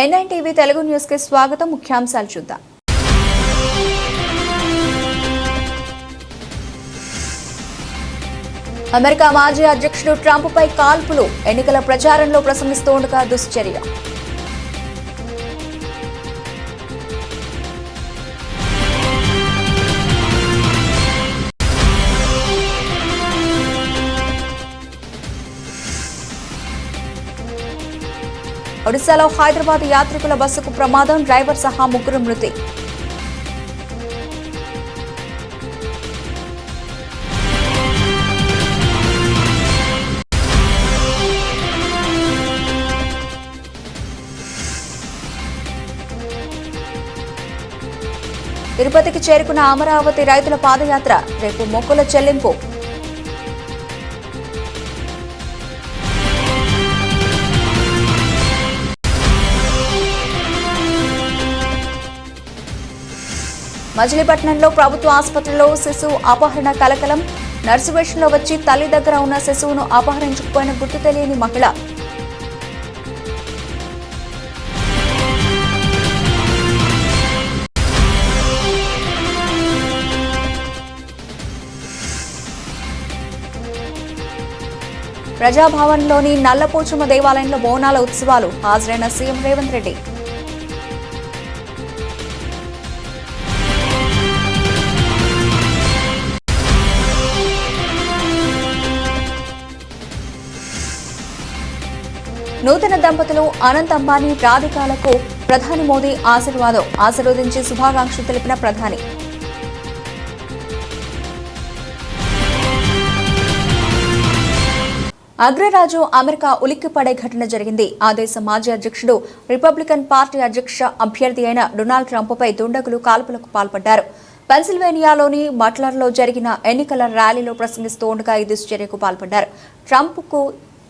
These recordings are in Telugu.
N9 టీవీ తెలుగు న్యూస్ కి స్వాగతం. ముఖ్యాంశాలు చూద్దాం. అమెరికా మాజీ అధ్యక్షుడు ట్రంప్ పై కాల్పులు, ఎన్నికల ప్రచారంలో ప్రసంగిస్తుండగా దుశ్చర్య. ఒడిశాలో హైదరాబాద్ యాత్రికుల బస్సుకు ప్రమాదం, డ్రైవర్ సహా ముగ్గురు మృతి. తిరుపతికి చేరుకున్న అమరావతి రైతుల పాదయాత్ర, రేపు మొక్కుల చెల్లింపు. మచిలీపట్నంలో ప్రభుత్వ ఆసుపత్రిలో శిశువు అపహరణ కలకలం. నర్సు వేషంలో వచ్చి తల్లి దగ్గర ఉన్న శిశువును అపహరించుకుపోయిన గుర్తు తెలియని మహిళ. ప్రజాభవన్లోని నల్లపోచమ్మ దేవాలయంలో బోనాల ఉత్సవాలు, హాజరైన సీఎం రేవంత్ రెడ్డి. నూతన దంపతులు అనంత్ అంబానీ, రాధికాలకు ప్రధాని మోదీ ఆశీర్వదించి శుభాకాంక్షలు తెలిపిన ప్రధాని. అగ్రరాజు అమెరికా ఉలిక్కిపడే ఘటన జరిగింది. ఆ దేశ మాజీ అధ్యక్షుడు, రిపబ్లికన్ పార్టీ అధ్యక్ష అభ్యర్థి అయిన డొనాల్డ్ ట్రంప్పై దుండగులు కాల్పులకు పాల్పడ్డారు. పెన్సిల్వేనియాలోని బట్లర్లో జరిగిన ఎన్నికల ర్యాలీలో ప్రసంగిస్తూ ఉండగా ఈ దుశ్చర్యకు పాల్పడ్డారు. ట్రంప్కు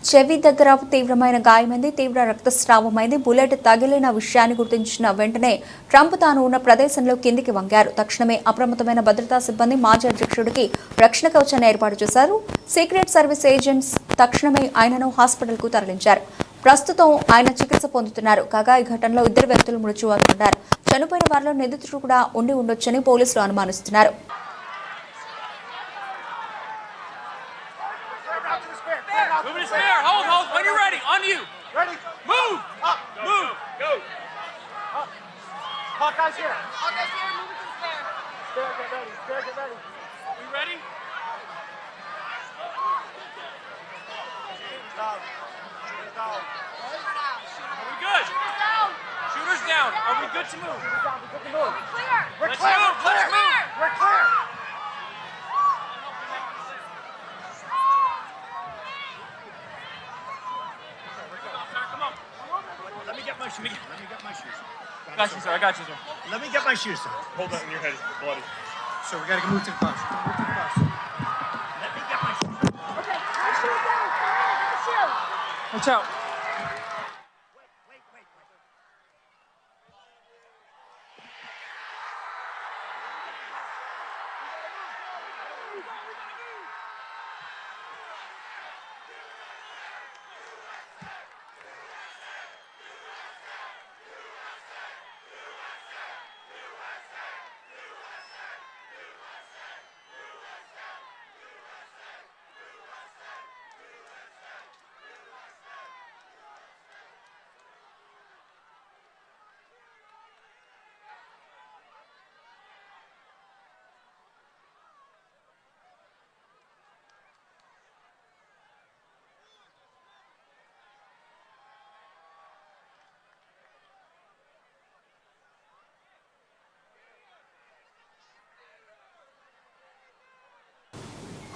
చెవి దగ్గర తీవ్రమైన గాయమైంది, తీవ్ర రక్తస్రావమైంది. బుల్లెట్ తగిలిన విషయాన్ని గుర్తించిన వెంటనే ట్రంప్ తాను ఉన్న ప్రదేశంలో కిందికి వంగారు. తక్షణమే అప్రమత్తమైన భద్రతా సిబ్బంది మాజీ అధ్యక్షుడికి రక్షణ కవచాన్ని ఏర్పాటు చేశారు. సీక్రెట్ సర్వీస్ ఏజెంట్స్ తక్షణమే ఆయనను హాస్పిటల్కు తరలించారు. ప్రస్తుతం ఆయన చికిత్స పొందుతున్నారు. కాగా ఈ ఘటనలో 2 వ్యక్తులు మృత్యువాదుకున్నారు. చనిపోయిన వారిలో నిందితుడు కూడా ఉండి ఉండొచ్చని పోలీసులు అనుమానిస్తున్నారు. Hawkeye's here. Hawkeye's here. Move it to the stair. Stair, get ready. Stair, get ready. We ready? Shooters down. Shooters down. Are we good? Shooters down. Shooters down. Are we good to move? Shooters down. We're good to move. We're clear. We're clear. Let's clear. We're clear. Come on. Let me get my shoes. Let me get my shoes. I got you, sir. I got you, sir. Let me get my shoes, sir. Hold that in your head. It's bloody. Sir, we gotta move to the bus. Move to the bus. Let me get my shoes. Okay, my shoes down. My shoes. Watch out. Wait.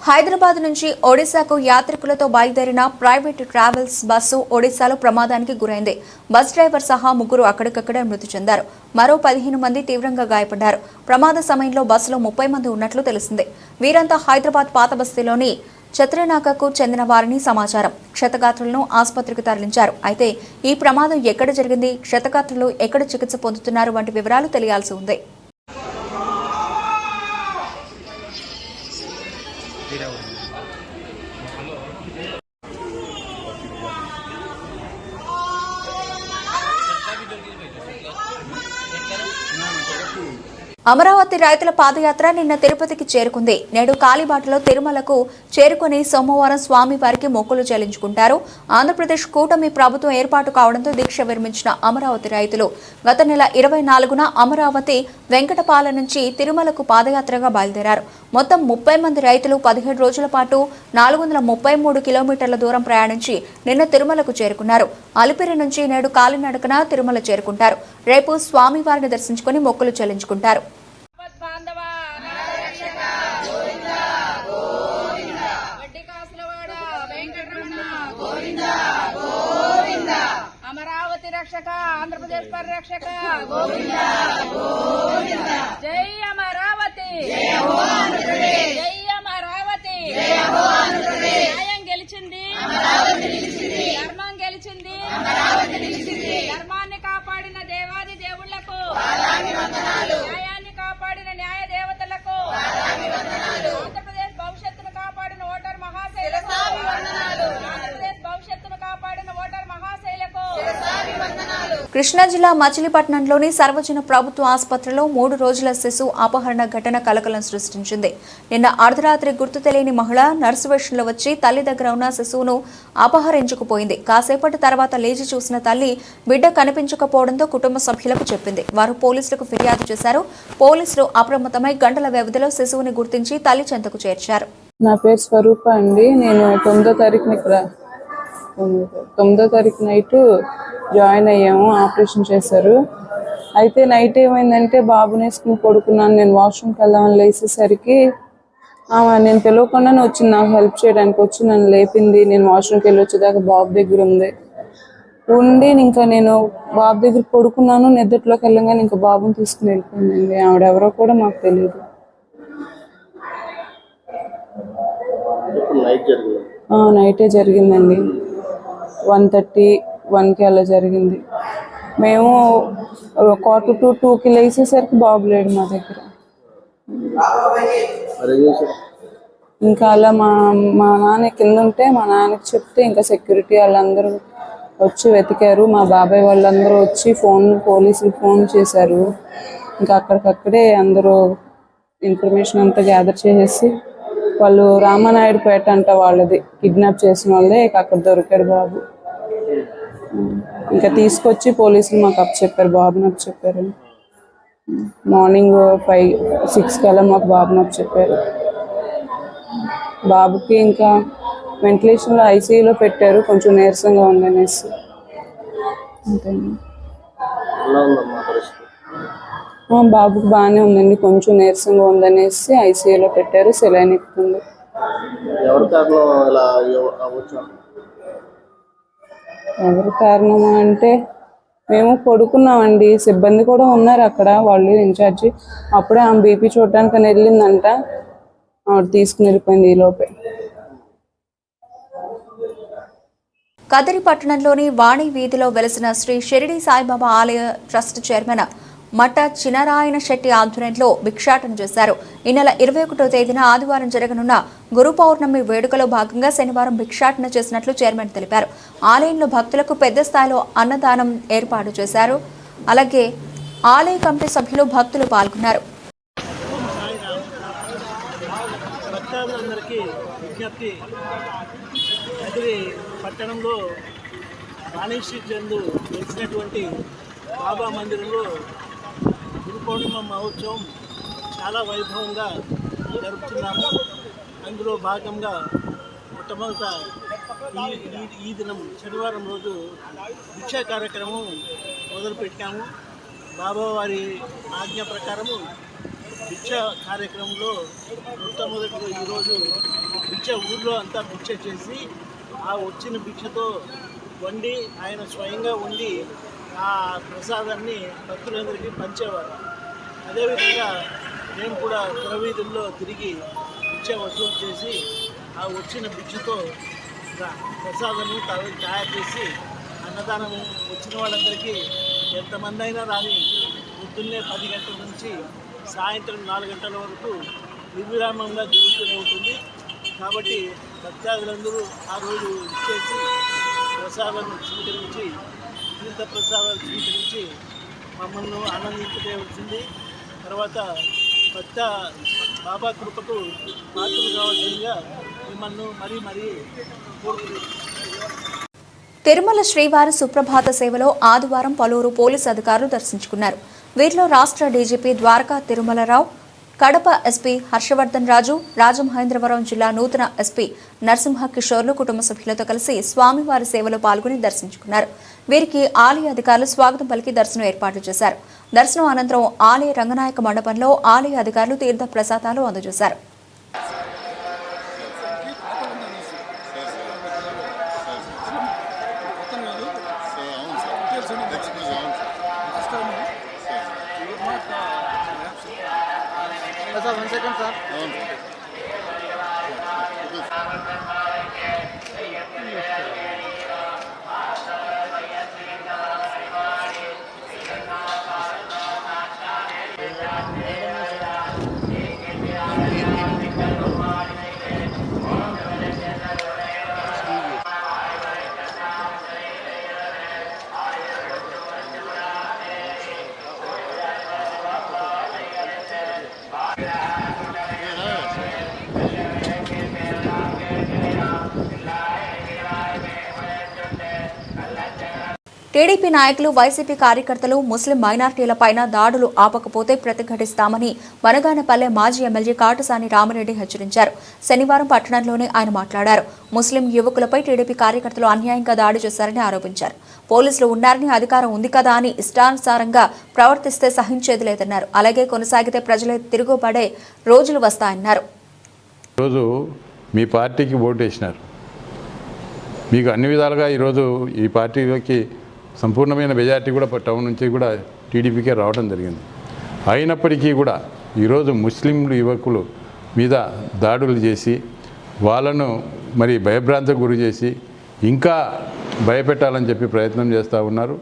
Hyderabad నుంచి ఒడిశాకు యాత్రికులతో బయలుదేరిన ప్రైవేట్ ట్రావెల్స్ బస్సు ఒడిశాలో ప్రమాదానికి గురైంది. బస్ డ్రైవర్ సహా ముగ్గురు అక్కడికక్కడే మృతి చెందారు. మరో 15 మంది తీవ్రంగా గాయపడ్డారు. ప్రమాద సమయంలో బస్సులో 30 మంది ఉన్నట్లు తెలిసింది. వీరంతా హైదరాబాద్ పాత బస్తీలోని ఛత్రనాకకు చెందిన వారిని సమాచారం. క్షతగాత్రులను ఆసుపత్రికి తరలించారు. అయితే ఈ ప్రమాదం ఎక్కడ జరిగింది, క్షతగాత్రులు ఎక్కడ చికిత్స పొందుతున్నారు వంటి వివరాలు తెలియాల్సి ఉంది. అమరావతి రైతుల పాదయాత్ర నిన్న తిరుపతికి చేరుకుంది. నేడు కాలిబాటలో తిరుమలకు చేరుకుని సోమవారం స్వామివారికి మొక్కులు చెల్లించుకుంటారు. ఆంధ్రప్రదేశ్ కూటమి ప్రభుత్వం ఏర్పాటు కావడంతో దీక్ష విరమించిన అమరావతి రైతులు గత నెల 24న అమరావతి వెంకటపాల నుంచి తిరుమలకు పాదయాత్రగా బయలుదేరారు. మొత్తం 30 మంది రైతులు 17 రోజుల పాటు 433 కిలోమీటర్ల దూరం ప్రయాణించి నిన్న తిరుమలకు చేరుకున్నారు. అలిపిరి నుంచి నేడు కాలినడకన తిరుమల చేరుకుంటారు. రేపు స్వామివారిని దర్శించుకుని మొక్కులు చెల్లించుకుంటారు. అమరావతి రక్షక, ఆంధ్రప్రదేశ్ పరిరక్షక, గోవిందా గోవిందా. జై అమరావతి, జై అమరావతి. న్యాయం గెలిచింది, ధర్మం గెలిచింది, ధర్మాన్ని కాపాడిన దేవాది దేవుళ్లకు, న్యాయాన్ని కాపాడిన న్యాయ దేవతలకు, ఆంధ్రప్రదేశ్ భవిష్యత్తును కాపాడిన ఓటర్ మహాశైలకు, ఆంధ్రప్రదేశ్ భవిష్యత్తును కాపాడిన ఓటర్ మహాశైలకు. కృష్ణా జిల్లా మచిలీపట్నంలోని సర్వజన ప్రభుత్వ ఆసుపత్రిలో 3 రోజుల శిశువు అపహరణ ఘటన కలకలం సృష్టించింది. నిన్న అర్ధరాత్రి గుర్తు తెలియని మహిళ నర్సు వేషంలో వచ్చి తల్లి దగ్గర ఉన్న శిశువును అపహరించుకుపోయింది. కాసేపటి తర్వాత లేచి చూసిన తల్లి బిడ్డ కనిపించకపోవడంతో కుటుంబ సభ్యులకు చెప్పింది. వారు పోలీసులకు ఫిర్యాదు చేశారు. పోలీసులు అప్రమత్తమై గంటల వ్యవధిలో శిశువుని గుర్తించి తల్లి చెంతకు చేర్చారు. నా పేరు స్వరూప అండి. నేను 9వ తారీఖున ఇక్కడ 9వ తారీఖు నైట్ జాయిన్ అయ్యాము. ఆపరేషన్ చేశారు. అయితే నైట్ ఏమైందంటే బాబుని వేసుకుని పడుకున్నాను. నేను వాష్రూమ్కి వెళ్దామని లేచేసరికి నేను పిలవకుండానే వచ్చింది. నాకు హెల్ప్ చేయడానికి వచ్చి నన్ను లేపింది. నేను వాష్రూమ్కి వెళ్ళి వచ్చేదాకా బాబు దగ్గర ఉండి ఇంకా నేను బాబు దగ్గర పడుకున్నాను. నిద్రలోకి వెళ్ళగానే ఇంకా బాబుని తీసుకుని వెళ్ళిపోయిందండి. ఆవిడెవరో కూడా మాకు తెలియదు. నైటే జరిగిందండి. 1:30-1కి అలా జరిగింది. మేము 1:45-2కి లేచేసరికి బాబు లేడు మా దగ్గర. ఇంకా అలా మా నాన్న కింద ఉంటే మా నాన్నకి చెప్తే ఇంకా సెక్యూరిటీ వాళ్ళందరూ వచ్చి వెతికారు. మా బాబాయ్ వాళ్ళందరూ వచ్చి పోలీసులు ఫోన్ చేశారు. ఇంకా అక్కడికక్కడే అందరూ ఇన్ఫర్మేషన్ అంతా గ్యాదర్ చేసేసి వాళ్ళు రామానాయుడుపేట అంట వాళ్ళది కిడ్నాప్ చేసిన వాళ్ళే అక్కడ దొరికాడు బాబు. ఇంకా తీసుకొచ్చి పోలీసులు మాకు అప్పచెప్పారు, బాబుని అప్పచెప్పారు. మార్నింగ్ 5-6 కల్లా మాకు బాబుని అప్పచెప్పారు. బాబుకి ఇంకా వెంటిలేషన్లో ఐసీయూలో పెట్టారు. కొంచెం నీరసంగా ఉందనేసి. అంతేండి. బాబుకి బాగానే ఉందండి. కొంచెం నీరసంగా ఉందనేసి ఐసీయూలో పెట్టారు. సెలైన్ ఎక్కుతుంది. ఎవరు కారణమా అంటే మేము పడుకున్నామండి. సిబ్బంది కూడా ఉన్నారు అక్కడ, వాళ్ళు ఇన్ఛార్జి. అప్పుడే ఆమె బీపీ చూడటానికి అని వెళ్ళిందంట. ఆవిడ తీసుకుని వెళ్ళిపోయింది ఈలోపే. కదిరి పట్టణంలోని వాణి వీధిలో వెలసిన శ్రీ షిరిడి సాయిబాబా ఆలయ ట్రస్ట్ చైర్మన్ మఠ చినరాయణ శెట్టి ఆధ్వర్యంలో భిక్షాటన చేశారు. ఈ నెల 21వ తేదీన ఆదివారం జరగనున్న గురు పౌర్ణమి వేడుకలో భాగంగా శనివారం భిక్షాటన చేసినట్లు చైర్మన్ తెలిపారు. ఆలయంలో భక్తులకు పెద్ద స్థాయిలో అన్నదానం ఏర్పాటు చేశారు. అలాగే ఆలయ కమిటీ సభ్యులు, భక్తులు పాల్గొన్నారు. పట్టణంలో వాణి స్ట్రీట్ యందు వెలిసినటువంటి బాబా మందిరంలో గురు పౌర్ణిమ మహోత్సవం చాలా వైభవంగా జరుపుతున్నాము. అందులో భాగంగా మొట్టమొదట ఈ దినం శనివారం రోజు భిక్షా కార్యక్రమం మొదలుపెట్టాము. బాబావారి ఆజ్ఞ ప్రకారము భిక్ష కార్యక్రమంలో మొట్టమొదటిగా ఈరోజు భిక్ష ఊర్లో అంతా భిక్ష చేసి ఆ వచ్చిన భిక్షతో వండి ఆయన స్వయంగా వండి ఆ ప్రసాదాన్ని భక్తులందరికీ పంచేవారు. అదేవిధంగా మేము కూడా పురవీధుల్లో తిరిగి భిక్ష వసూలు చేసి ఆ వచ్చిన భిక్షతో ప్రసాదాన్ని తయారు చేసి అన్నదానం వచ్చిన వాళ్ళందరికీ ఎంతమంది అయినా రాని పొద్దున్నే 10 గంటల నుంచి సాయంత్రం 4 గంటల వరకు నిర్విరామంగా జరుగుతూనే ఉంటుంది. కాబట్టి భక్తాదులందరూ ఆ రోజు ఇచ్చేసి ప్రసాదాలను స్వీకరించి తీర్థ ప్రసాదాలు స్వీకరించి మమ్మల్ని ఆనందించవలసింది. తర్వాత కొత్త బాబా కృపకు పాత్రలు కావాల్సిందిగా మిమ్మల్ని మరీ కోరుకుంటున్నాను. తిరుమల శ్రీవారి సుప్రభాత సేవలో ఆదివారం పలువురు పోలీసు అధికారులు దర్శించుకున్నారు. వీరిలో రాష్ట్ర డీజీపీ ద్వారకా తిరుమలరావు, కడప ఎస్పీ హర్షవర్ధన్ రాజు, రాజమహేంద్రవరం జిల్లా నూతన ఎస్పీ నరసింహ కిషోర్లు కుటుంబ సభ్యులతో కలిసి స్వామివారి సేవలో పాల్గొని దర్శించుకున్నారు. వీరికి ఆలయ అధికారులు స్వాగతం పలికి దర్శనం ఏర్పాట్లు చేశారు. దర్శనం అనంతరం ఆలయ రంగనాయక మండపంలో ఆలయ అధికారులు తీర్థ ప్రసాదాలు అందజేశారు. టీడీపీ నాయకులు, వైసీపీ కార్యకర్తలు ముస్లిం మైనార్టీలపైన దాడులు ఆపకపోతే ప్రతిఘటిస్తామని వనగానపల్లె మాజీ ఎమ్మెల్యే కాటసాని రామిరెడ్డి హెచ్చరించారు. శనివారం పట్టణంలోనే ఆయన మాట్లాడారు. ముస్లిం యువకులపై టీడీపీ కార్యకర్తలు అన్యాయంగా దాడి చేశారని ఆరోపించారు. పోలీసులు ఉన్నారని, అధికారం ఉంది కదా అని ఇష్టానుసారంగా ప్రవర్తిస్తే సహించేది లేదన్నారు. అలాగే కొనసాగితే ప్రజలే తిరుగుబడే రోజులు వస్తాయన్నారు. ఈరోజు మీ పార్టీకి ఓటు వేసినారు. మీకు అన్ని విధాలుగా ఈరోజు ఈ పార్టీలోకి సంపూర్ణమైన మెజార్టీ కూడా టౌన్ నుంచి కూడా టీడీపీకే రావడం జరిగింది. అయినప్పటికీ కూడా ఈరోజు ముస్లింలు యువకులు మీద దాడులు చేసి వాళ్ళను మరి భయభ్రాంతికి గురి చేసి ఇంకా భయపెట్టాలని చెప్పి ప్రయత్నం చేస్తూ ఉన్నారు.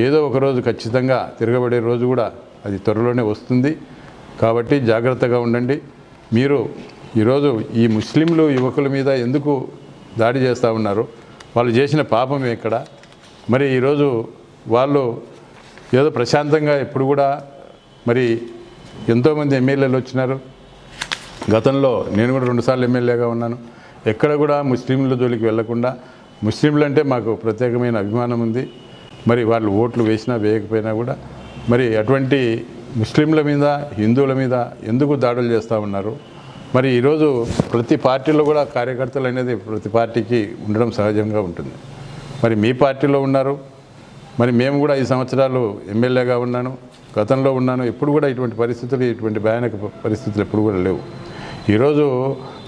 ఏదో ఒకరోజు ఖచ్చితంగా తిరగబడే రోజు కూడా అది త్వరలోనే వస్తుంది. కాబట్టి జాగ్రత్తగా ఉండండి. మీరు ఈరోజు ఈ ముస్లింలు యువకుల మీద ఎందుకు దాడి చేస్తూ ఉన్నారు? వాళ్ళు చేసిన పాపం ఎక్కడ? మరి ఈరోజు వాళ్ళు ఏదో ప్రశాంతంగా ఎప్పుడు కూడా మరి ఎంతోమంది ఎమ్మెల్యేలు వచ్చినారు. గతంలో నేను కూడా 2 సార్లు ఎమ్మెల్యేగా ఉన్నాను. ఎక్కడ కూడా ముస్లింల జోలికి వెళ్లకుండా, ముస్లింలు అంటే మాకు ప్రత్యేకమైన అభిమానం ఉంది. మరి వాళ్ళు ఓట్లు వేసినా వేయకపోయినా కూడా మరి అటువంటి ముస్లింల మీద, హిందువుల మీద ఎందుకు దాడులు చేస్తూ ఉన్నారు? మరి ఈరోజు ప్రతి పార్టీలో కూడా కార్యకర్తలు అనేది ప్రతి పార్టీకి ఉండడం సహజంగా ఉంటుంది. మరి మీ పార్టీలో ఉన్నారు, మరి మేము కూడా 5 సంవత్సరాలు ఎమ్మెల్యేగా ఉన్నాను, గతంలో ఉన్నాను. ఎప్పుడు కూడా ఇటువంటి పరిస్థితులు, ఇటువంటి భయానక పరిస్థితులు ఎప్పుడు కూడా లేవు. ఈరోజు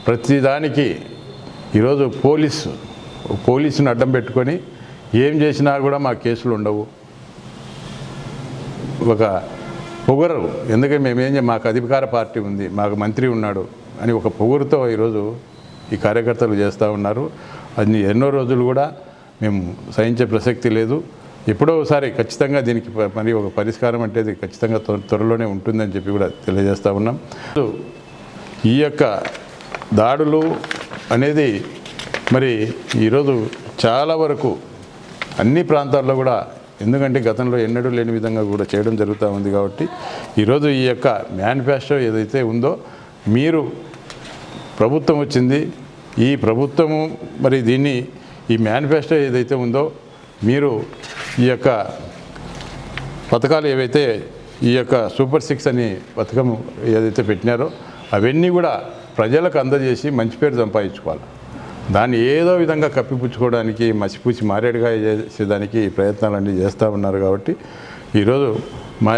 ప్రతిదానికి ఈరోజు పోలీసును అడ్డం పెట్టుకొని ఏం చేసినా కూడా మా కేసులు ఉండవు. ఒక పొగరు, ఎందుకంటే మాకు అధికార పార్టీ ఉంది, మాకు మంత్రి ఉన్నాడు అని ఒక పొగురుతో ఈరోజు ఈ కార్యకర్తలు చేస్తూ ఉన్నారు. అది ఎన్నో రోజులు కూడా మేము సహించే ప్రసక్తి లేదు. ఎప్పుడో ఒకసారి ఖచ్చితంగా దీనికి మరి ఒక పరిష్కారం అంటే ఖచ్చితంగా త్వరలోనే ఉంటుందని చెప్పి కూడా తెలియజేస్తూ ఉన్నాం. ఈ యొక్క దాడులు అనేది మరి ఈరోజు చాలా వరకు అన్ని ప్రాంతాల్లో కూడా, ఎందుకంటే గతంలో ఎన్నడూ లేని విధంగా కూడా చేయడం జరుగుతూ ఉంది. కాబట్టి ఈరోజు ఈ యొక్క మేనిఫెస్టో ఏదైతే ఉందో, మీరు ప్రభుత్వం వచ్చింది, ఈ ప్రభుత్వము మరి దీన్ని ఈ మేనిఫెస్టో ఏదైతే ఉందో మీరు ఈ యొక్క పథకాలు ఏవైతే ఈ యొక్క సూపర్ 6 అని పథకం ఏదైతే పెట్టినారో అవన్నీ కూడా ప్రజలకు అందజేసి మంచి పేరు సంపాదించుకోవాలి. దాన్ని ఏదో విధంగా కప్పిపుచ్చుకోవడానికి, మసిపూసి మారేడుగా చేసేదానికి ప్రయత్నాలన్నీ చేస్తూ ఉన్నారు. కాబట్టి ఈరోజు మా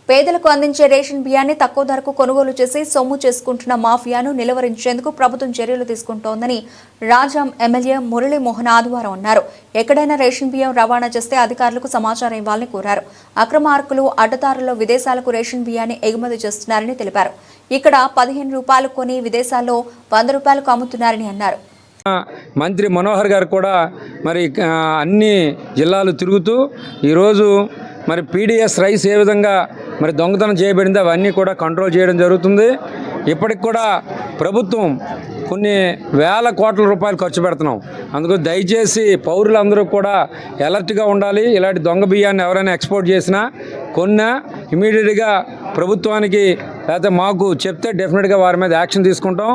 పేదలకు అందించే రేషన్ బియ్యాన్ని తక్కువ ధరకు కొనుగోలు చేసి సొమ్ము చేసుకుంటున్న మాఫియాను నిలువరించేందుకు ప్రభుత్వం చర్యలు తీసుకుంటోందని రాజాం ఎమ్మెల్యే మురళీమోహన్ ఆదివారం అన్నారు. ఎక్కడైనా రేషన్ బియ్యం రవాణా చేస్తే అధికారులకు సమాచారం ఇవ్వాలని కోరారు. అక్రమార్కులు అడ్డదారుల్లో విదేశాలకు రేషన్ బియ్యాన్ని ఎగుమతి చేస్తున్నారని తెలిపారు. ఇక్కడ 15 రూపాయలు కొని విదేశాల్లో 100 రూపాయలకు అమ్ముతున్నారని అన్నారు. మంత్రి మనోహర్ గారు కూడా మరి అన్ని జిల్లాలు తిరుగుతూ ఈరోజు మరి పీడిఎస్ రైస్ ఏ విధంగా మరి దొంగతనం చేయబడింది అవన్నీ కూడా కంట్రోల్ చేయడం జరుగుతుంది. ఇప్పటికి కూడా ప్రభుత్వం కొన్ని వేల కోట్ల రూపాయలు ఖర్చు పెడుతున్నాం. అందుకు దయచేసి పౌరులందరూ కూడా అలర్ట్గా ఉండాలి. ఇలాంటి దొంగ బియ్యాన్ని ఎవరైనా ఎక్స్పోర్ట్ చేసినా కొన్నా ఇమీడియట్గా ప్రభుత్వానికి లేకపోతే మాకు చెప్తే డెఫినెట్గా వారి మీద యాక్షన్ తీసుకుంటాం.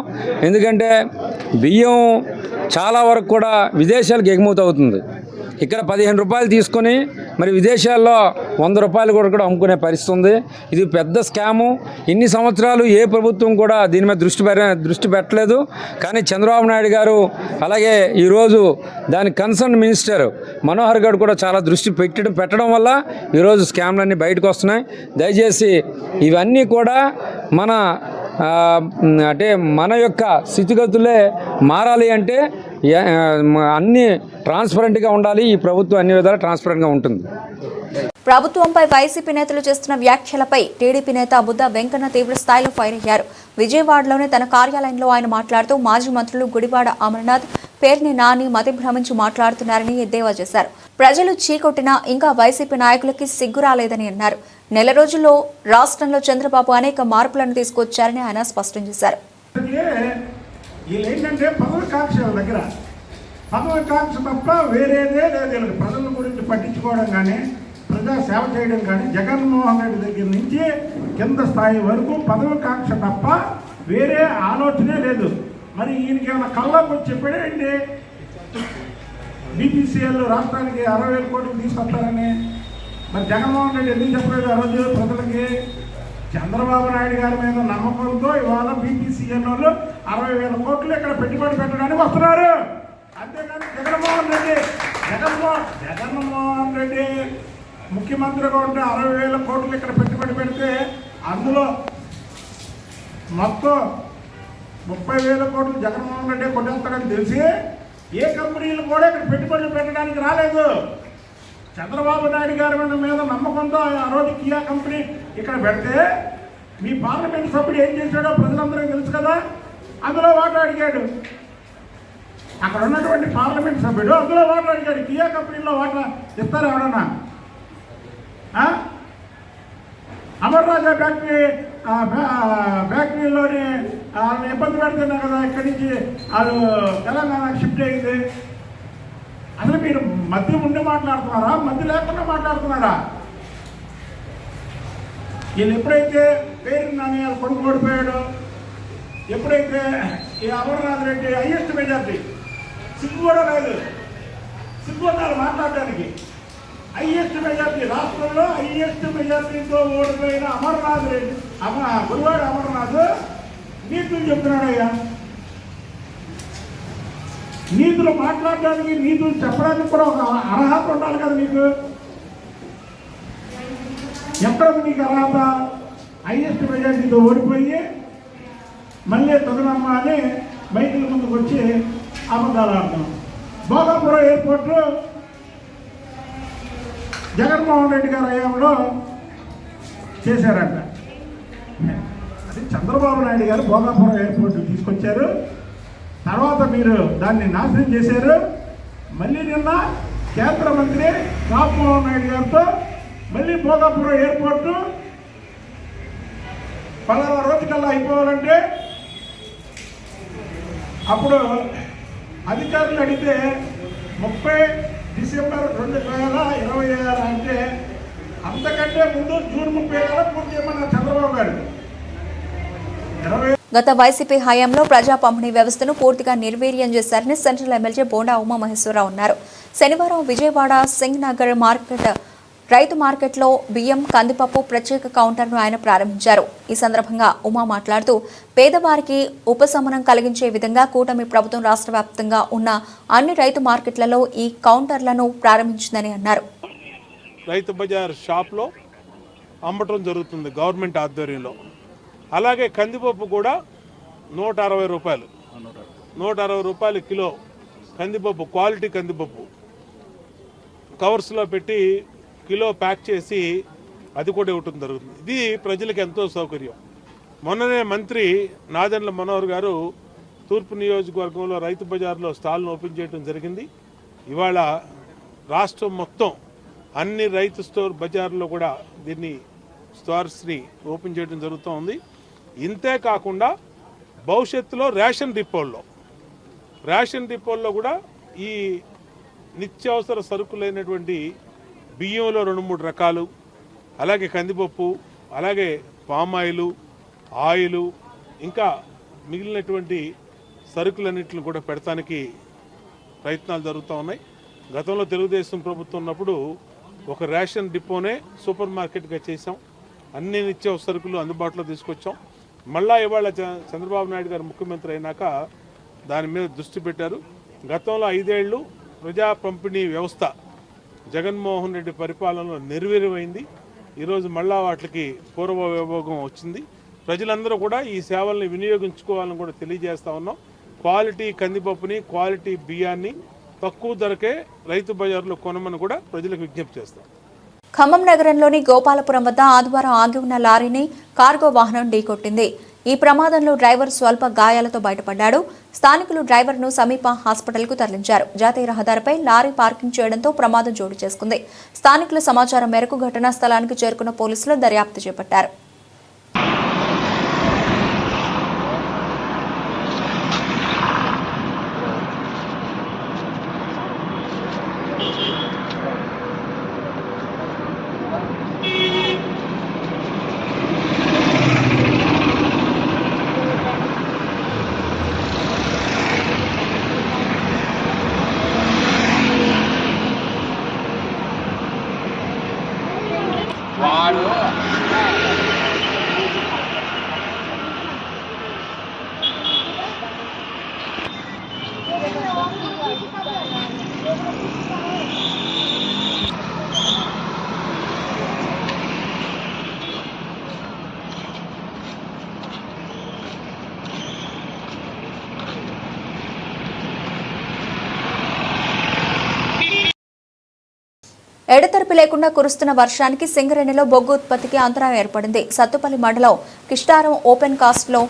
ఎందుకంటే బియ్యం చాలా వరకు కూడా విదేశాలకు ఎగుమతి అవుతుంది. ఇక్కడ 15 రూపాయలు తీసుకొని మరి విదేశాల్లో 100 రూపాయలు కూడా అమ్ముకునే పరిస్థితి ఉంది. ఇది పెద్ద స్కాము. ఇన్ని సంవత్సరాలు ఏ ప్రభుత్వం కూడా దీని మీద దృష్టి పెట్టలేదు. కానీ చంద్రబాబు నాయుడు గారు అలాగే ఈరోజు దాని కన్సర్న్ మినిస్టర్ మనోహర్ గారు కూడా చాలా దృష్టి పెట్టడం వల్ల ఈరోజు స్కామ్లన్నీ బయటకు వస్తున్నాయి. దయచేసి ఇవన్నీ కూడా అంటే మన యొక్క స్థితిగతులే మారాలి అంటే అన్నీ ట్రాన్స్పరెంట్గా ఉండాలి. ఈ ప్రభుత్వం అన్ని విధాలా ట్రాన్స్పరెంట్గా ఉంటుంది. ప్రభుత్వంపై వైసీపీ నేతలు చేస్తున్న వ్యాఖ్యలపై టీడీపీ నేత బుద్ధ వెంకన్న తీవ్ర స్థాయిలో ఫైర్ అయ్యారు. విజయవాడలోని తన కార్యాలయంలో ఆయన మాట్లాడుతూ మాజీ మంత్రులు గుడివాడ అమర్నాథ్, పేర్ని నాని మతి భ్రమించి మాట్లాడుతున్నారని ఎద్దేవా చేశారు. ప్రజలు చీకొట్టినా ఇంకా వైసీపీ నాయకులకి సిగ్గు రాలేదని అన్నారు. నెల రోజుల్లో రాష్ట్రంలో చంద్రబాబు అనేక మార్పులను తీసుకొచ్చారని ఆయన స్పష్టం చేశారు. పదవికాంక్ష తప్ప వేరేదే లేదు. ప్రజల గురించి పట్టించుకోవడం కానీ ప్రజా సేవ చేయడం కానీ జగన్మోహన్ రెడ్డి దగ్గర నుంచి కింద స్థాయి వరకు పదవికాంక్ష తప్ప వేరే ఆలోచనే లేదు. మరి ఈయనకి ఏమైనా కళ్ళకు వచ్చి చెప్పాడేంటి బీపీసీఎల్ రాష్ట్రానికి 60,000 కోట్లు తీసుకొస్తారని? మరి జగన్మోహన్ రెడ్డి ఎందుకు చెప్పలేదు ఆ రోజు ప్రజలకి? చంద్రబాబు నాయుడు గారి మీద నమ్మకంతో ఇవాళ బీపీసీఎల్ వాళ్ళు 60,000 కోట్లు ఇక్కడ పెట్టుబడి పెట్టడానికి వస్తున్నారు. అంతేకాని జగన్మోహన్ రెడ్డి ముఖ్యమంత్రిగా ఉంటే 60,000 కోట్లు ఇక్కడ పెట్టుబడి పెడితే అందులో మొత్తం 30,000 కోట్లు జగన్మోహన్ రెడ్డి కొట్టేస్తాడని తెలిసి ఏ కంపెనీలు కూడా ఇక్కడ పెట్టుబడులు పెట్టడానికి రాలేదు. చంద్రబాబు నాయుడు గారి మీద నమ్మకంతో ఆ రోజు కియా కంపెనీ ఇక్కడ పెడితే మీ పార్లమెంట్ సభ్యుడు ఏం చేశాడో ప్రజలందరికీ తెలుసు కదా. అందులో వాటా అడిగాడు. అక్కడ ఉన్నటువంటి పార్లమెంట్ సభ్యుడు అందులో వాటా అడిగాడు. కియా కంపెనీలో వాటా ఇస్తారు ఎవడన్నా? అమర్ రాజా ఫ్యాక్టరీలోని వాళ్ళని ఇబ్బంది పెడుతున్నా కదా, ఇక్కడి నుంచి వాళ్ళు తెలంగాణకు షిఫ్ట్ అయింది. అసలు మీరు మధ్య ఉండి మాట్లాడుతున్నారా, మధ్య లేకుండా మాట్లాడుతున్నారా? వీళ్ళు ఎప్పుడైతే పేరు నాని వాళ్ళ కొడుకు ఓడిపోయాడో, ఎప్పుడైతే ఈ అమర్నాథ్ రెడ్డి హైయెస్ట్ మెజార్టీ, సిగ్గు కూడా లేదు, సిగ్గు ఉన్నారు మాట్లాడడానికి. హైయెస్ట్ మెజార్టీ, రాష్ట్రంలో హైయెస్ట్ మెజార్టీతో ఓడిపోయిన అమర్నాథ్ రెడ్డి, గురువాడ అమర్నాథ్ నీతులు చెప్తున్నాడయ్యా. నీతులు మాట్లాడడానికి, నీతులు చెప్పడానికి కూడా ఒక అర్హత ఉండాలి కదా నీకు. ఎక్కడ నీకు అర్హత? హైయెస్ట్ మెజార్టీతో ఓడిపోయి మళ్ళీ తొగనమ్మ అని మైకుల ముందుకు వచ్చి అబద్ధాలు ఆడతాం. భోగాపురం ఎయిర్పోర్టు జగన్మోహన్ రెడ్డి గారి హయాంలో చేశారంట. అది చంద్రబాబు నాయుడు గారు భోగాపురం ఎయిర్పోర్టు తీసుకొచ్చారు. తర్వాత మీరు దాన్ని నాశనం చేశారు. మళ్ళీ నిన్న కేంద్ర మంత్రి రామ్మోహన్ నాయుడు గారితో మళ్ళీ భోగాపురం ఎయిర్పోర్టు పలానా రోజుకల్లా అయిపోవాలంటే అప్పుడు అధికారులు అడిగితే 30 డిసెంబర్ 2026 అంటే అంతకంటే ముందు జూన్ 30 పూర్తి చేయమన్నారు చంద్రబాబు గారు. గత వైసీపీ హయాంలో ప్రజా పంపిణీ వ్యవస్థను పూర్తిగా నిర్వీర్యం చేశారని సెంట్రల్ ఎమ్మెల్యే బోండా ఉమామహేశ్వరరావు అన్నారు. శనివారం విజయవాడ సింగ్ నగర్ రైతు మార్కెట్లో బియ్యం, కందిపప్పు ప్రత్యేక కౌంటర్ను ఆయన ప్రారంభించారు. ఈ సందర్భంగా ఉమా మాట్లాడుతూ పేదవారికి ఉపశమనం కలిగించే విధంగా కూటమి ప్రభుత్వం రాష్ట్ర వ్యాప్తంగా ఉన్న అన్ని రైతు మార్కెట్లలో ఈ కౌంటర్లను ప్రారంభించిందని అన్నారు. రైతు బజార్ షాప్లో అమ్మటం జరుగుతుంది గవర్నమెంట్ ఆధ్వర్యంలో. అలాగే కందిపప్పు కూడా 160 రూపాయలు, 160 రూపాయలు కిలో కందిపప్పు, క్వాలిటీ కందిపప్పు కవర్స్లో పెట్టి కిలో ప్యాక్ చేసి అది కూడా ఇవ్వటం జరుగుతుంది. ఇది ప్రజలకు ఎంతో సౌకర్యం. మొన్ననే మంత్రి నాదెండ్ల మనోహర్ గారు తూర్పు నియోజకవర్గంలో రైతు బజార్లో స్టాల్ను ఓపెన్ చేయడం జరిగింది. ఇవాళ రాష్ట్రం మొత్తం అన్ని రైతు స్టోర్ బజార్లో కూడా దీన్ని స్టోర్స్ని ఓపెన్ చేయడం జరుగుతూ ఉంది. ఇంతే కాకుండా భవిష్యత్తులో రేషన్ డిపోల్లో కూడా ఈ నిత్యావసర సరుకులైనటువంటి బియ్యంలో 2-3 రకాలు, అలాగే కందిపప్పు, అలాగే పామ్ ఆయిలు ఇంకా మిగిలినటువంటి సరుకులన్నింటిని కూడా పెడతానికి ప్రయత్నాలు జరుగుతూ ఉన్నాయి. గతంలో తెలుగుదేశం ప్రభుత్వం ఉన్నప్పుడు ఒక రేషన్ డిపోనే సూపర్ మార్కెట్గా చేసాం. అన్ని నిత్యావసర సరుకులు అందుబాటులో తీసుకొచ్చాం. మళ్ళా ఇవాళ చంద్రబాబు నాయుడు గారు ముఖ్యమంత్రి అయినాక దాని మీద దృష్టి పెట్టారు. గతంలో 5 ఏళ్ళు ప్రజా పంపిణీ వ్యవస్థ జగన్మోహన్ రెడ్డి పరిపాలనలో నిర్వీర్యమైంది. ఈరోజు మళ్ళా వాటికి పూర్వ వైభోగం వచ్చింది. ప్రజలందరూ కూడా ఈ సేవల్ని వినియోగించుకోవాలని కూడా తెలియజేస్తూ ఉన్నాం. క్వాలిటీ కందిపప్పుని, క్వాలిటీ బియ్యాన్ని తక్కువ ధరకే రైతు బజార్లో కొనమని కూడా ప్రజలకు విజ్ఞప్తి చేస్తాం. ఖమ్మం నగరంలోని గోపాలపురం వద్ద ఆదివారం ఆగి ఉన్న లారీని కార్గో వాహనం ఢీకొట్టింది. ఈ ప్రమాదంలో డ్రైవర్ స్వల్ప గాయాలతో బయటపడ్డాడు. స్థానికులు డ్రైవర్ను సమీప హాస్పిటల్కు తరలించారు. జాతీయ రహదారిపై లారీ పార్కింగ్ చేయడంతో ప్రమాదం చోటు చేసుకుంది. స్థానికుల సమాచారం మేరకు ఘటనా స్థలానికి చేరుకున్న పోలీసులు దర్యాప్తు చేపట్టారు. ఎడతెరిపి లేకుండా కురుస్తున్న వర్షానికి సింగరేణిలో బొగ్గు ఉత్పత్తికి అంతరాయం ఏర్పడింది. సత్తుపల్లి మండలం కిష్టారం ఓపెన్ కాస్ట్లో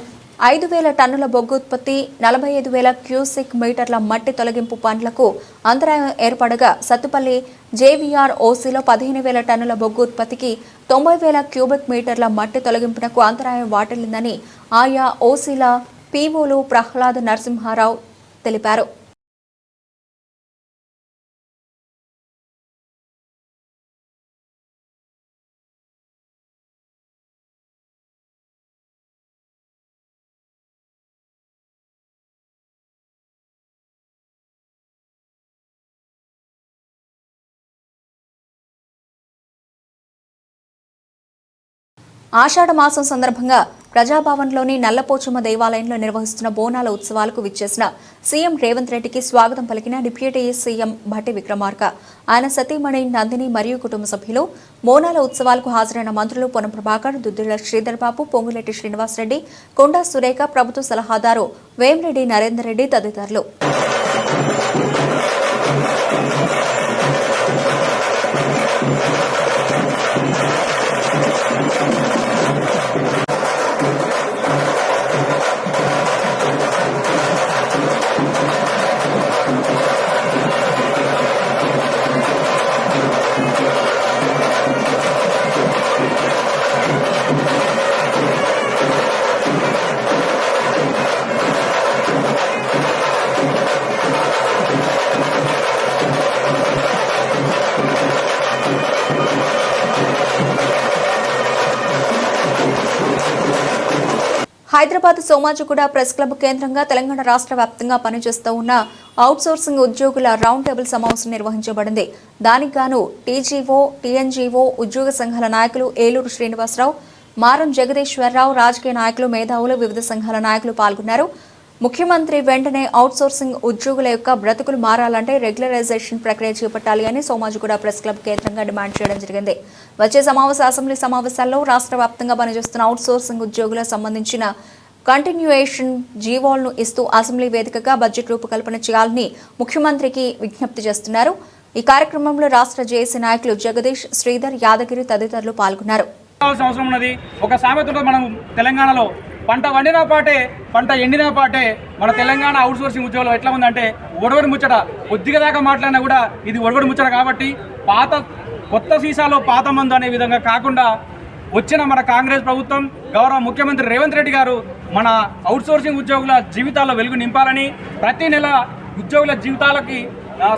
5,000 టన్నుల బొగ్గు ఉత్పత్తి, 45,000 క్యూసెక్ మీటర్ల మట్టి తొలగింపు పనులకు అంతరాయం ఏర్పడగా సత్తుపల్లి జేవీఆర్ ఓసీలో 15,000 టన్నుల బొగ్గు ఉత్పత్తికి 90,000 క్యూబిక్ మీటర్ల మట్టి తొలగింపునకు అంతరాయం వాటిల్లిందని ఆయా ఓసీల పీఓలు ప్రహ్లాద్ నరసింహారావు తెలిపారు. ఆషాఢ మాసం సందర్భంగా ప్రజాభవన్లోని నల్లపోచమ్మ దేవాలయంలో నిర్వహిస్తున్న బోనాల ఉత్సవాలకు విచ్చేసిన సీఎం రేవంత్ రెడ్డికి స్వాగతం పలికిన డిప్యూటీ సీఎం భట్టి విక్రమార్క, ఆయన సతీమణి నందిని మరియు కుటుంబ సభ్యులు. బోనాల ఉత్సవాలకు హాజరైన మంత్రులు పొన్నం ప్రభాకర్, దుద్దిళ్ల శ్రీధర్ బాబు, పొంగులేటి శ్రీనివాసరెడ్డి, కొండా సురేఖ, ప్రభుత్వ సలహాదారు వేమిరెడ్డి నరేందర్ రెడ్డి తదితరులు. హైదరాబాద్ సోమాజిగూడ ప్రెస్ క్లబ్ కేంద్రంగా తెలంగాణ రాష్ట్ర వ్యాప్తంగా పనిచేస్తూ ఉన్న అవుట్సోర్సింగ్ ఉద్యోగుల రౌండ్ టేబుల్ సమావేశం నిర్వహించబడింది. దానికి గాను టీజీఓ, టీఎన్జీఓ ఉద్యోగ సంఘాల నాయకులు ఏలూరు శ్రీనివాసరావు, మారం జగదీశ్వరరావు, రాజకీయ నాయకులు, మేధావులు, వివిధ సంఘాల నాయకులు పాల్గొన్నారు. ముఖ్యమంత్రి వెంటనే అవుట్సోర్సింగ్ ఉద్యోగుల యొక్క బ్రతుకులు మారాలంటే రెగ్యులరైజేషన్ ప్రక్రియ చేపట్టాలి అని సోమాజిగూడ ప్రెస్ క్లబ్ కేంద్రంగా డిమాండ్ చేయడం జరిగింది. వచ్చే అసెంబ్లీ సమావేశాల్లో రాష్ట్ర వ్యాప్తంగా పనిచేస్తున్న అవుట్సోర్సింగ్ ఉద్యోగులకు సంబంధించిన కంటిన్యూయేషన్ జీవోలను ఇస్తూ అసెంబ్లీ వేదికగా బడ్జెట్ రూపకల్పన చేయాలని ముఖ్యమంత్రికి విజ్ఞప్తి చేస్తున్నారు. ఈ కార్యక్రమంలో రాష్ట్ర జేఏసీ నాయకులు జగదీష్, శ్రీధర్, యాదగిరి తదితరులు పాల్గొన్నారు. ఒక సామెత మనం తెలంగాణలో పంట వండిన పాటే, పంట ఎండిన పాటే. మన తెలంగాణ అవుట్సోర్సింగ్ ఉద్యోగులు ఎట్లా ఉందంటే ఒడవడి ముచ్చట. కొద్దిగా దాకా మాట్లాడినా కూడా ఇది ఒడవడి ముచ్చట. కాబట్టి కొత్త సీసాలో పాత మందు అనే విధంగా కాకుండా వచ్చిన మన కాంగ్రెస్ ప్రభుత్వం, గౌరవ ముఖ్యమంత్రి రేవంత్ రెడ్డి గారు మన అవుట్సోర్సింగ్ ఉద్యోగుల జీవితాల్లో వెలుగు నింపాలని, ప్రతి నెల ఉద్యోగుల జీవితాలకి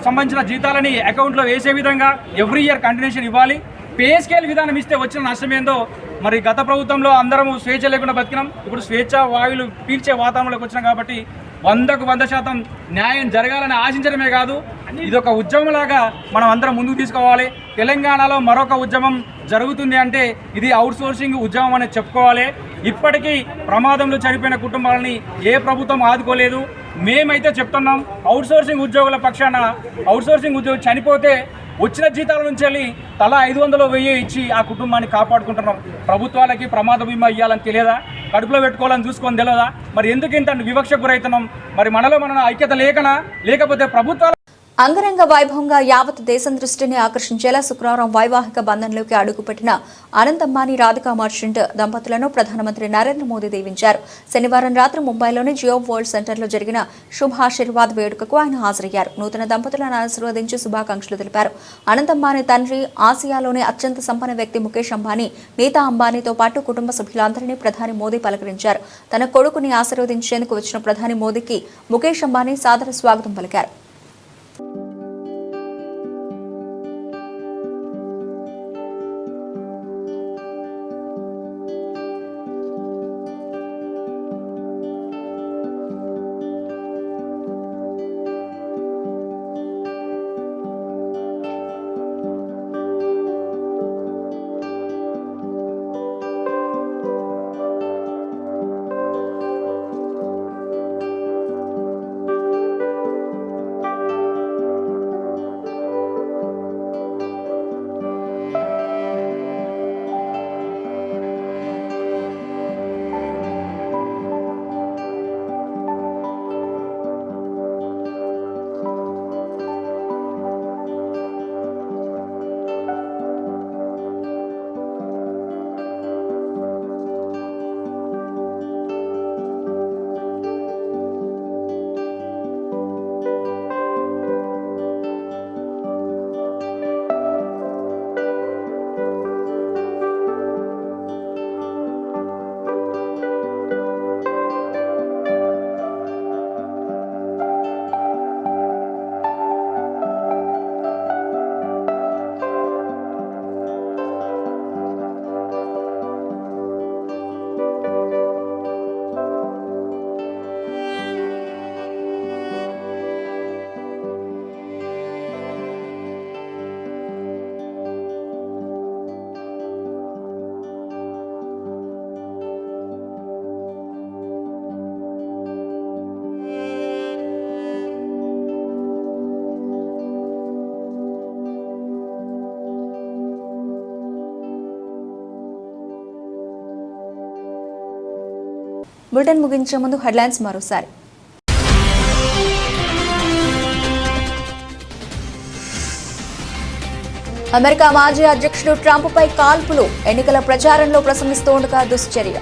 సంబంధించిన జీతాలని అకౌంట్లో వేసే విధంగా ఎవ్రీ ఇయర్ కంటిన్యూషన్ ఇవ్వాలి. పే స్కేల్ విధానం ఇస్తే వచ్చిన నష్టం ఏందో మరి గత ప్రభుత్వంలో అందరము స్వేచ్ఛ లేకుండా బతికినాం. ఇప్పుడు స్వేచ్ఛ వాయువులు పీల్చే వాతావరణంలోకి వచ్చినాం కాబట్టి 100% న్యాయం జరగాలని ఆశించడమే కాదు, ఇది ఒక ఉద్యమంలాగా మనం అందరం ముందుకు తీసుకోవాలి. తెలంగాణలో మరొక ఉద్యమం జరుగుతుంది అంటే ఇది అవుట్సోర్సింగ్ ఉద్యమం అని చెప్పుకోవాలి. ఇప్పటికీ ప్రమాదంలో చనిపోయిన కుటుంబాలని ఏ ప్రభుత్వం ఆదుకోలేదు. మేమైతే చెప్తున్నాం, అవుట్సోర్సింగ్ ఉద్యోగుల పక్షాన అవుట్సోర్సింగ్ ఉద్యోగి చనిపోతే వచ్చిన జీతాల నుంచి వెళ్ళి తలా 500 1000 ఇచ్చి ఆ కుటుంబాన్ని కాపాడుకుంటున్నాం. ప్రభుత్వాలకి ప్రమాద బీమా ఇవ్వాలని తెలియదా? కడుపులో పెట్టుకోవాలని చూసుకొని తెలియదా? మరి ఎందుకు ఇంత వివక్షకు గురవుతున్నాం? మరి మనలో మన ఐక్యత లేకనా, లేకపోతే ప్రభుత్వాల అంగరంగ వైభవంగా యావత్ దేశం దృష్టిని ఆకర్షించేలా శుక్రవారం వైవాహిక బంధంలోకి అడుగుపెట్టిన అనంత్ అంబానీ రాధికా మర్చెంట్ దంపతులను ప్రధానమంత్రి నరేంద్ర మోదీ దీవించారు. శనివారం రాత్రి ముంబైలోని జియో వరల్డ్ సెంటర్లో జరిగిన శుభాశీర్వాద్ వేడుకకు ఆయన హాజరయ్యారు. నూతన దంపతులను ఆశీర్వదించి శుభాకాంక్షలు తెలిపారు. అనంత్ అంబానీ తండ్రి, ఆసియాలోనే అత్యంత సంపన్న వ్యక్తి ముఖేష్ అంబానీ, నీతా అంబానీతో పాటు కుటుంబ సభ్యులందరినీ ప్రధాని మోదీ పలకరించారు. తన కొడుకుని ఆశీర్వదించేందుకు వచ్చిన ప్రధాని మోదీకి ముఖేష్ అంబానీ సాదర స్వాగతం పలికారు. బులెటిన్ ముగించే ముందు హెడ్లైన్స్ మరోసారి. అమెరికా మాజీ అధ్యక్షుడు ట్రంప్పై కాల్పులు, ఎన్నికల ప్రచారంలో ప్రసంగిస్తుండగా దుశ్చర్య.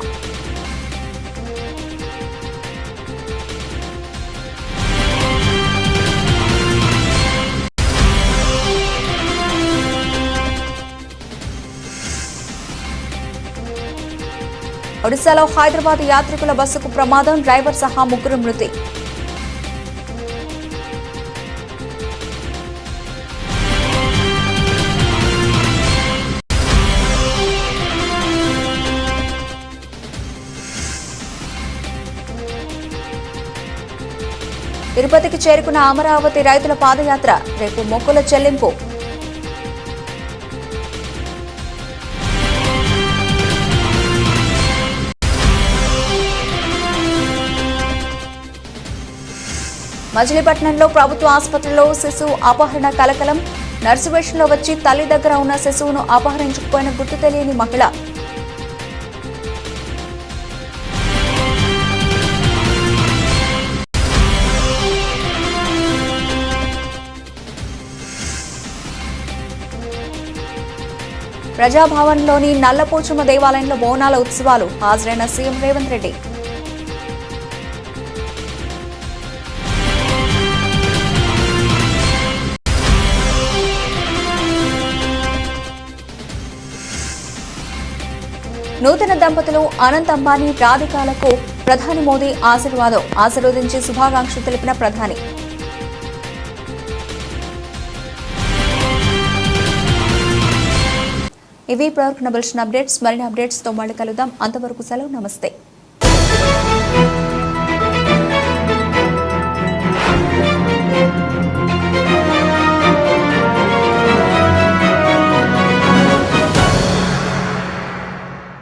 ఒడిశాలో హైదరాబాద్ యాత్రికుల బస్సుకు ప్రమాదం, డ్రైవర్ సహా 3 మృతి. తిరుపతికి చేరుకున్న అమరావతి రైతుల పాదయాత్ర, రేపు మొక్కుల చెల్లింపు. మచిలీపట్నంలో ప్రభుత్వ ఆసుపత్రిలో శిశువు అపహరణ కలకలం, నర్సు వేషంలో వచ్చి తల్లి దగ్గర ఉన్న శిశువును అపహరించుకుపోయిన గుర్తు తెలియని మహిళ. ప్రజాభవన్లోని నల్లపోచమ్మ దేవాలయంలో బోనాల ఉత్సవాలు, హాజరైన సీఎం రేవంత్ రెడ్డి. నూతన దంపతులు అనంత్ అంబానీ రాధికాలకు ప్రధాని మోదీ ఆశీర్వదించి శుభాకాంక్షలు తెలిపిన ప్రధాని. ఇవి ప్రవర్తన బులెటిన్ అప్డేట్స్. మరిన్ని అప్డేట్స్తో మళ్ళీ కలుద్దాం. అంతవరకు సెలవు. నమస్తే.